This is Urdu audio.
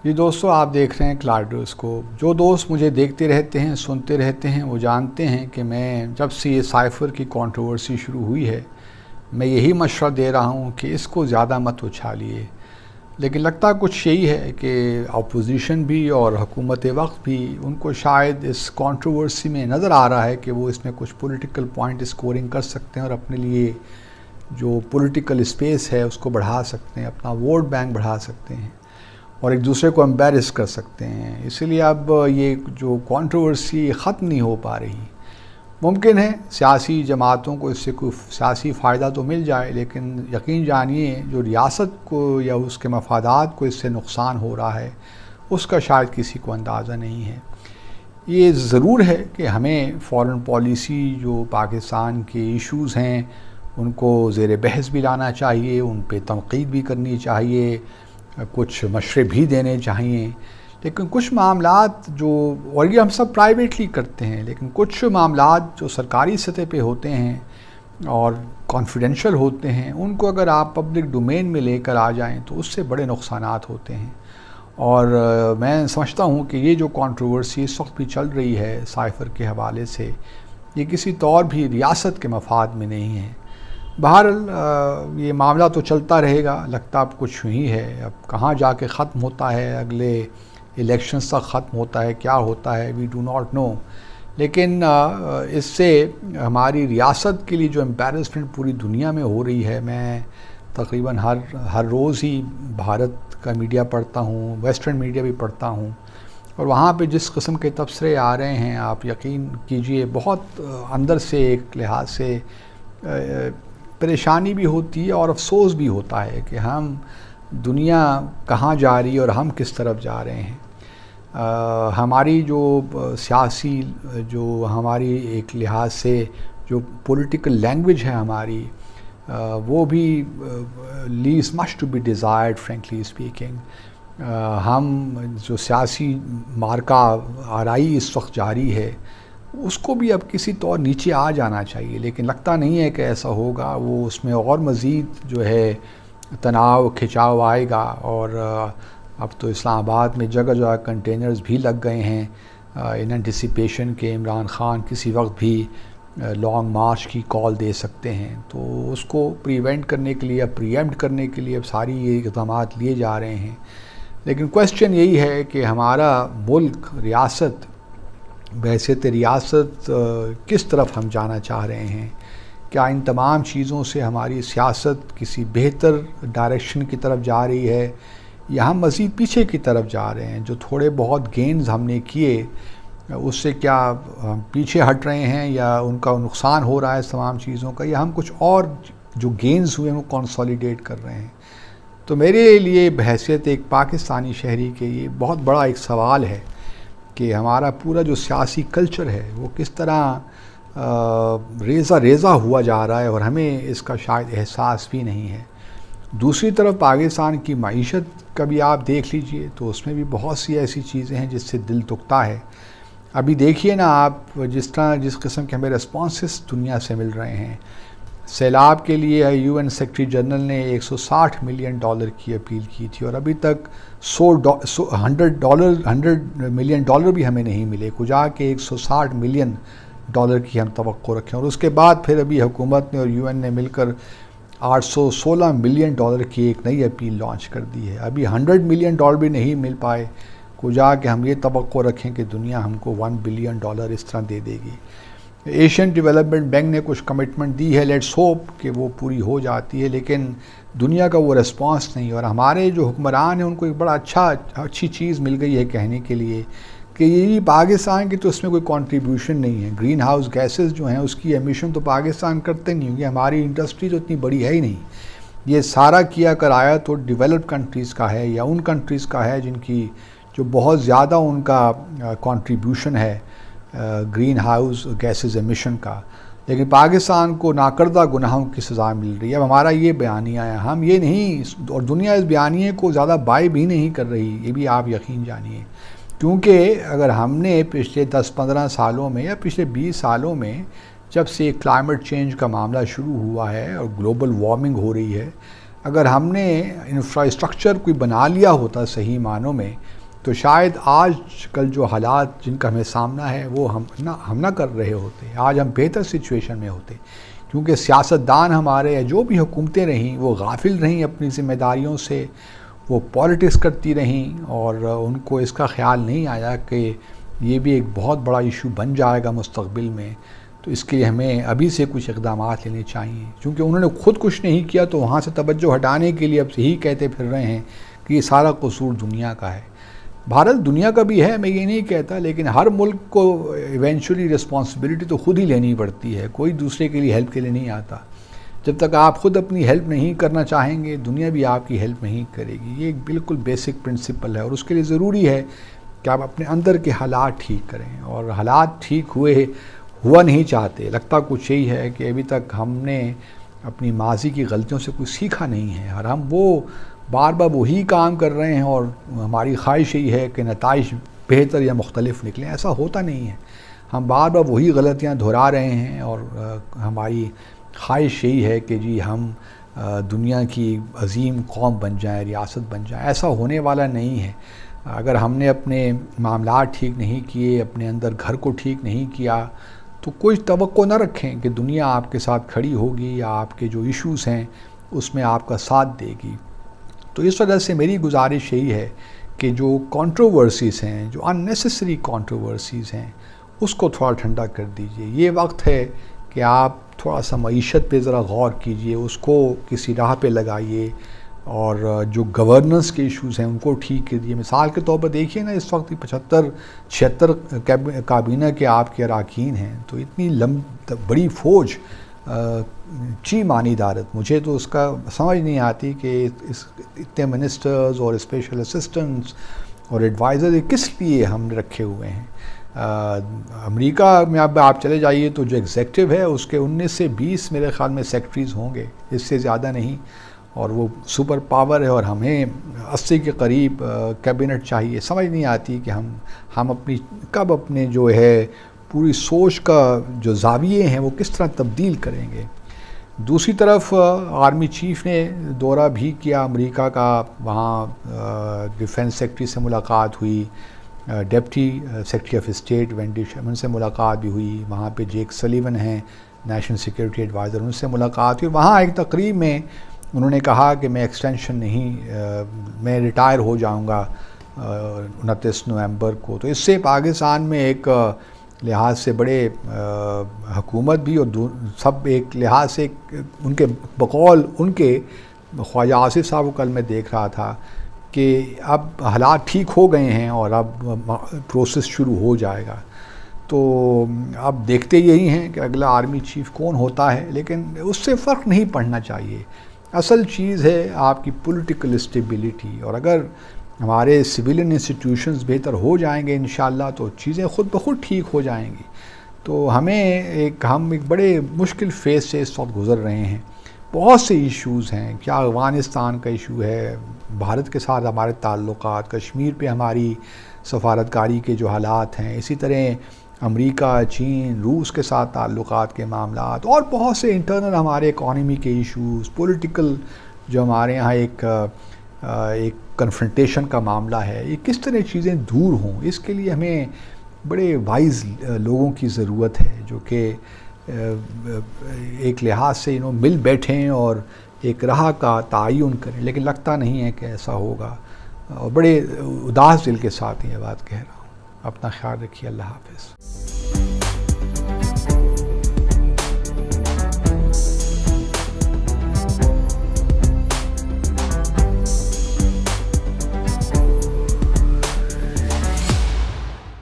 جی دوستو، آپ دیکھ رہے ہیں کلاڈوس کو۔ جو دوست مجھے دیکھتے رہتے ہیں، سنتے رہتے ہیں، وہ جانتے ہیں کہ میں جب سے یہ سائفر کی کنٹروورسی شروع ہوئی ہے، میں یہی مشورہ دے رہا ہوں کہ اس کو زیادہ مت اچھالیے۔ لیکن لگتا کچھ یہی ہے کہ اپوزیشن بھی اور حکومت وقت بھی ان کو شاید اس کنٹروورسی میں نظر آ رہا ہے کہ وہ اس میں کچھ پولیٹیکل پوائنٹ اسکورنگ کر سکتے ہیں اور اپنے لیے جو پولیٹیکل اسپیس ہے اس کو بڑھا سکتے ہیں، اپنا ووٹ بینک بڑھا سکتے ہیں اور ایک دوسرے کو امبیرس کر سکتے ہیں۔ اسی لیے اب یہ جو کنٹروورسی ختم نہیں ہو پا رہی۔ ممکن ہے سیاسی جماعتوں کو اس سے کوئی سیاسی فائدہ تو مل جائے، لیکن یقین جانیے جو ریاست کو یا اس کے مفادات کو اس سے نقصان ہو رہا ہے، اس کا شاید کسی کو اندازہ نہیں ہے۔ یہ ضرور ہے کہ ہمیں فارن پالیسی جو پاکستان کے ایشوز ہیں ان کو زیر بحث بھی لانا چاہیے، ان پہ تنقید بھی کرنی چاہیے، کچھ مشورے بھی دینے چاہیے۔ لیکن کچھ معاملات جو، اور یہ ہم سب پرائیویٹلی کرتے ہیں، لیکن کچھ معاملات جو سرکاری سطح پہ ہوتے ہیں اور کانفیڈینشیل ہوتے ہیں، ان کو اگر آپ پبلک ڈومین میں لے کر آ جائیں تو اس سے بڑے نقصانات ہوتے ہیں۔ اور میں سمجھتا ہوں کہ یہ جو کنٹروورسی اس وقت بھی چل رہی ہے سائفر کے حوالے سے، یہ کسی طور بھی ریاست کے مفاد میں نہیں ہے۔ بہرحال یہ معاملہ تو چلتا رہے گا، لگتا اب کچھ ہی ہے، اب کہاں جا کے ختم ہوتا ہے، اگلے الیکشنز تک ختم ہوتا ہے، کیا ہوتا ہے، وی ڈو ناٹ نو۔ لیکن اس سے ہماری ریاست کے لیے جو امبیرسمنٹ پوری دنیا میں ہو رہی ہے، میں تقریباً ہر روز ہی بھارت کا میڈیا پڑھتا ہوں، ویسٹرن میڈیا بھی پڑھتا ہوں، اور وہاں پہ جس قسم کے تبصرے آ رہے ہیں، آپ یقین کیجئے بہت اندر سے ایک لحاظ سے پریشانی بھی ہوتی ہے اور افسوس بھی ہوتا ہے کہ ہم دنیا کہاں جا رہی ہے اور ہم کس طرف جا رہے ہیں۔ ہماری جو سیاسی، جو ہماری ایک لحاظ سے جو پولیٹیکل لینگویج ہے ہماری، وہ بھی leaves much to be desired frankly speaking. ہم جو سیاسی مارکہ آرائی اس وقت جاری ہے، اس کو بھی اب کسی طور نیچے آ جانا چاہیے، لیکن لگتا نہیں ہے کہ ایسا ہوگا۔ وہ اس میں اور مزید جو ہے تناؤ کھچاؤ آئے گا، اور اب تو اسلام آباد میں جگہ جگہ کنٹینرز بھی لگ گئے ہیں ان انٹیسپیشن کے عمران خان کسی وقت بھی لانگ مارچ کی کال دے سکتے ہیں۔ تو اس کو پریونٹ کرنے کے لیے، پریمپٹ کرنے کے لیے اب ساری یہ اقدامات لیے جا رہے ہیں۔ لیکن کویسچن یہی ہے کہ ہمارا ملک، ریاست، بحیثیت ریاست کس طرف ہم جانا چاہ رہے ہیں؟ کیا ان تمام چیزوں سے ہماری سیاست کسی بہتر ڈائریکشن کی طرف جا رہی ہے، یا ہم مزید پیچھے کی طرف جا رہے ہیں؟ جو تھوڑے بہت گینز ہم نے کیے، اس سے کیا ہم پیچھے ہٹ رہے ہیں، یا ان کا نقصان ہو رہا ہے اس تمام چیزوں کا، یا ہم کچھ اور جو گینز ہوئے ہیں وہ کنسولیڈیٹ کر رہے ہیں؟ تو میرے لیے بحیثیت ایک پاکستانی شہری کے یہ بہت بڑا ایک سوال ہے کہ ہمارا پورا جو سیاسی کلچر ہے وہ کس طرح ریزہ ریزہ ہوا جا رہا ہے، اور ہمیں اس کا شاید احساس بھی نہیں ہے۔ دوسری طرف پاکستان کی معیشت کا بھی آپ دیکھ لیجئے تو اس میں بھی بہت سی ایسی چیزیں ہیں جس سے دل دکھتا ہے۔ ابھی دیکھیے نا آپ، جس قسم کے ہمیں ریسپانسز دنیا سے مل رہے ہیں۔ سیلاب کے لیے یو این سیکرٹری جنرل نے $160 ملین کی اپیل کی تھی، اور ابھی تک $100 ملین بھی ہمیں نہیں ملے، کجا کے $160 ملین کی ہم توقع رکھیں۔ اور اس کے بعد پھر ابھی حکومت نے اور یو این نے مل کر $816 ملین کی ایک نئی اپیل لانچ کر دی ہے۔ ابھی $100 ملین بھی نہیں مل پائے، کجا کہ ہم یہ توقع رکھیں کہ دنیا ہم کو $1 بلین اس طرح دے دے گی۔ ایشین ڈیولپمنٹ بینک نے کچھ کمٹمنٹ دی ہے، لیٹس ہوپ کہ وہ پوری ہو جاتی ہے، لیکن دنیا کا وہ رسپانس نہیں۔ اور ہمارے جو حکمران ہیں ان کو ایک بڑا اچھی چیز مل گئی ہے کہنے کے لیے کہ یہ پاکستان کی تو اس میں کوئی کنٹریبیوشن نہیں ہے، گرین ہاؤس گیسز جو ہیں اس کی ایمیشن تو پاکستان کرتے نہیں، کیونکہ ہماری انڈسٹری تو اتنی بڑی ہے ہی نہیں۔ یہ سارا کیا کرایا تو ڈیولپڈ کنٹریز کا ہے، یا ان کنٹریز کا ہے جن کی جو بہت زیادہ ان کا کنٹریبیوشن ہے گرین ہاؤس گیسز ایمیشن کا۔ لیکن پاکستان کو ناکردہ گناہوں کی سزا مل رہی ہے۔ اب ہمارا یہ بیانیہ ہے، ہم یہ نہیں، اور دنیا اس بیانیے کو زیادہ بائی بھی نہیں کر رہی، یہ بھی آپ یقین جانیے، کیونکہ اگر ہم نے پچھلے 10-15 سالوں میں یا پچھلے 20 سالوں میں جب سے کلائمیٹ چینج کا معاملہ شروع ہوا ہے اور گلوبل وارمنگ ہو رہی ہے، اگر ہم نے انفراسٹرکچر کوئی بنا لیا ہوتا صحیح معنوں میں تو شاید آج کل جو حالات جن کا ہمیں سامنا ہے وہ ہم نہ کر رہے ہوتے، آج ہم بہتر سچویشن میں ہوتے، کیونکہ سیاستدان ہمارے یا جو بھی حکومتیں رہیں وہ غافل رہیں اپنی ذمہ داریوں سے، وہ پالیٹکس کرتی رہیں اور ان کو اس کا خیال نہیں آیا کہ یہ بھی ایک بہت بڑا ایشو بن جائے گا مستقبل میں، تو اس کے لیے ہمیں ابھی سے کچھ اقدامات لینے چاہیے، کیونکہ انہوں نے خود کچھ نہیں کیا تو وہاں سے توجہ ہٹانے کے لیے اب یہی کہتے پھر رہے ہیں کہ یہ سارا قصور دنیا کا ہے۔ بھارت دنیا کا بھی ہے، میں یہ نہیں کہتا، لیکن ہر ملک کو ایونچولی رسپانسبلٹی تو خود ہی لینی پڑتی ہے، کوئی دوسرے کے لیے ہیلپ کے لیے نہیں آتا۔ جب تک آپ خود اپنی ہیلپ نہیں کرنا چاہیں گے دنیا بھی آپ کی ہیلپ نہیں کرے گی، یہ ایک بالکل بیسک پرنسپل ہے، اور اس کے لیے ضروری ہے کہ آپ اپنے اندر کے حالات ٹھیک کریں، اور حالات ٹھیک ہوا نہیں چاہتے، لگتا کچھ یہی ہے کہ ابھی تک ہم نے اپنی ماضی کی غلطیوں سے کچھ سیکھا نہیں ہے، اور ہم وہ بار بار وہی کام کر رہے ہیں، اور ہماری خواہش یہی ہے کہ نتائج بہتر یا مختلف نکلیں، ایسا ہوتا نہیں ہے، ہم بار بار وہی غلطیاں دہرا رہے ہیں، اور ہماری خواہش یہی ہے کہ جی ہم دنیا کی عظیم قوم بن جائیں، ریاست بن جائیں، ایسا ہونے والا نہیں ہے۔ اگر ہم نے اپنے معاملات ٹھیک نہیں کیے، اپنے اندر گھر کو ٹھیک نہیں کیا، تو کوئی توقع نہ رکھیں کہ دنیا آپ کے ساتھ کھڑی ہوگی یا آپ کے جو ایشوز ہیں اس میں آپ کا ساتھ دے گی۔ تو اس وجہ سے میری گزارش یہی ہے کہ جو کنٹروورسیز ہیں، جو ان نیسیسری کنٹروورسیز ہیں، اس کو تھوڑا ٹھنڈا کر دیجئے۔ یہ وقت ہے کہ آپ تھوڑا سا معیشت پہ ذرا غور کیجئے، اس کو کسی راہ پہ لگائیے، اور جو گورننس کے ایشوز ہیں ان کو ٹھیک کر دیجیے۔ مثال کے طور پر دیکھیے نا، اس وقت 75-76 کابینہ کے آپ کے اراکین ہیں، تو اتنی بڑی فوج، چی مانی دارت، مجھے تو اس کا سمجھ نہیں آتی کہ اتنے منسٹرز اور اسپیشل اسسٹنٹس اور ایڈوائزر کس لیے ہم نے رکھے ہوئے ہیں۔ امریکہ میں اب آپ چلے جائیے تو جو ایگزیکٹو ہے اس کے 19 سے 20 میرے خیال میں سیکٹریز ہوں گے، اس سے زیادہ نہیں، اور وہ سپر پاور ہے، اور ہمیں 80 کے قریب کیبنٹ چاہیے۔ سمجھ نہیں آتی کہ ہم اپنے جو ہے پوری سوچ کا جو زاویے ہیں وہ کس طرح تبدیل کریں گے۔ دوسری طرف آرمی چیف نے دورہ بھی کیا امریکہ کا، وہاں ڈیفنس سیکرٹری سے ملاقات ہوئی، deputy secretary of state Wendy Sherman سے ملاقات بھی ہوئی، وہاں پہ جیک سلیون ہیں نیشنل سیکورٹی ایڈوائزر، ان سے ملاقات ہوئی۔ وہاں ایک تقریب میں انہوں نے کہا کہ میں ایکسٹینشن نہیں، میں ریٹائر ہو جاؤں گا 29 نومبر کو۔ تو اس سے پاکستان میں ایک لحاظ سے بڑے حکومت بھی اور سب ایک لحاظ سے ان کے بقول ان کے خواجہ آصف صاحب کو کل میں دیکھ رہا تھا کہ اب حالات ٹھیک ہو گئے ہیں اور اب پروسیس شروع ہو جائے گا۔ تو اب دیکھتے یہی ہیں کہ اگلا آرمی چیف کون ہوتا ہے، لیکن اس سے فرق نہیں پڑنا چاہیے۔ اصل چیز ہے آپ کی پولیٹیکل اسٹیبلٹی، اور اگر ہمارے سویلین انسٹیٹیوشنز بہتر ہو جائیں گے انشاءاللہ تو چیزیں خود بخود ٹھیک ہو جائیں گی۔ تو ہم ایک بڑے مشکل فیز سے اس وقت گزر رہے ہیں، بہت سے ایشوز ہیں، کیا افغانستان کا ایشو ہے، بھارت کے ساتھ ہمارے تعلقات، کشمیر پہ ہماری سفارتکاری کے جو حالات ہیں، اسی طرح امریکہ، چین، روس کے ساتھ تعلقات کے معاملات، اور بہت سے انٹرنل ہمارے اکانومی کے ایشوز، پولیٹیکل جو ہمارے ہاں ایک کنفرنٹیشن کا معاملہ ہے، یہ کس طرح چیزیں دور ہوں، اس کے لیے ہمیں بڑے وائز لوگوں کی ضرورت ہے جو کہ ایک لحاظ سے مل بیٹھیں اور ایک راہ کا تعین کریں، لیکن لگتا نہیں ہے کہ ایسا ہوگا، اور بڑے اداس دل کے ساتھ یہ بات کہہ رہا ہوں۔ اپنا خیال رکھیے، اللہ حافظ۔